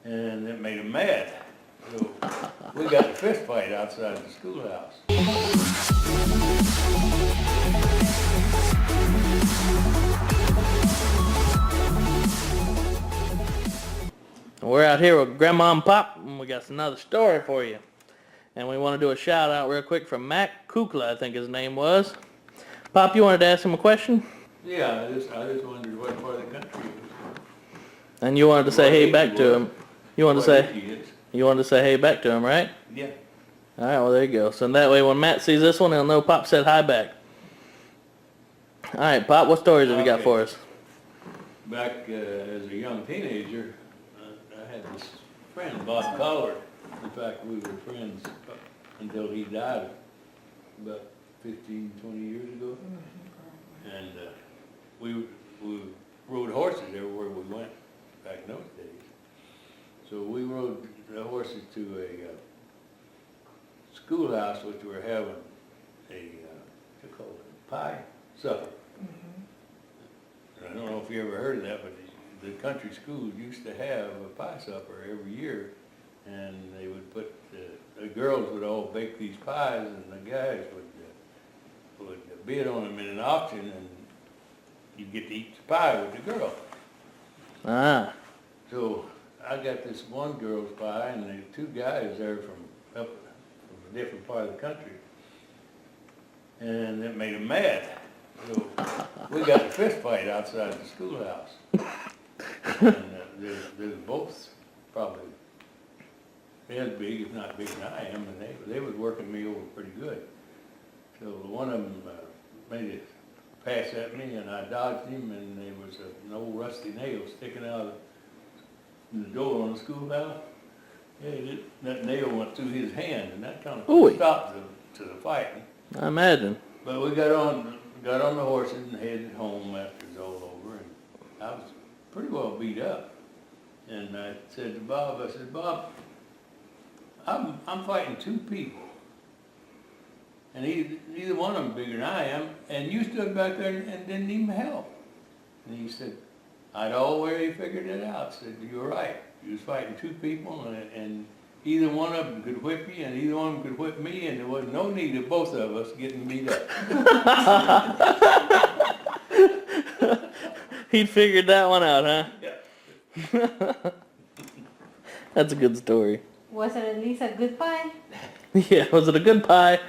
and it made them mad. So we got a fist fight outside the schoolhouse. We're out here with Grandma and Pop, and we got another story for you. And we want to do a shout out real quick from Mac Kukla, I think his name was. Pop, you wanted to ask him a question? Yeah, I just wondered what part of the country it was. And you wanted to say hey back to him. You wanted to say hey back to him, right? Yeah. All right, well there you go. So that way when Matt sees this one, he'll know Pop said hi back. All right, Pop, what stories have you got for us? Back as a young teenager, I had this friend, Bob Collard. In fact, we were friends until he died about 15, 20 years ago. And we rode horses everywhere we went back in those days. So we rode the horses to a schoolhouse which we were having a, what you call it, pie supper. And I don't know if you ever heard of that, but the country schools used to have a pie supper every year. And they would put, the girls would all bake these pies and the guys would bid on them in an auction, and you'd get to eat the pie with the girl. Ah. So I got this one girl's pie, and the two guys there from a different part of the country, and it made them mad. So we got a fist fight outside the schoolhouse. And there's both probably as big, if not bigger than I am, and they was working me over pretty good. So one of them made a pass at me, and I dodged him, and there was an old rusty nail sticking out of the door on the schoolhouse. Yeah, that nail went through his hand, and that kind of stopped the fighting. I imagine. But we got on the horses and headed home after it was all over, and I was pretty well beat up. And I said to Bob, Bob, I'm fighting two people, and neither one of them bigger than I am, and you stood back there and didn't even help. And he said, I'd already figured it out. I said, you're right. You was fighting two people, and either one of them could whip you, and either one of them could whip me, and there was no need of both of us getting beat up. He'd figured that one out, huh? Yeah. That's a good story. Was it at least a good pie? Yeah, was it a good pie?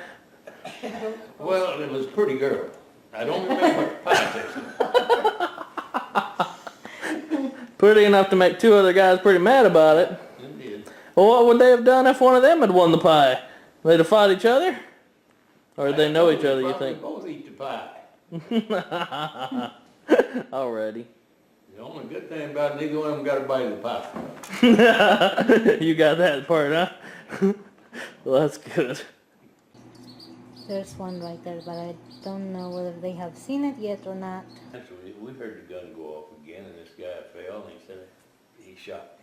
Well, it was a pretty girl. I don't remember what pie tasted. Pretty enough to make two other guys pretty mad about it. Indeed. Well, what would they have done if one of them had won the pie? They'd have fought each other? Or did they know each other, you think? Both eat the pie. Alrighty. The only good thing about it, neither one of them got a bite of the pie. You got that part, huh? Well, that's good. There's one right there, but I don't know whether they have seen it yet or not. Actually, we heard the gun go off again, and this guy fell, and he said he shot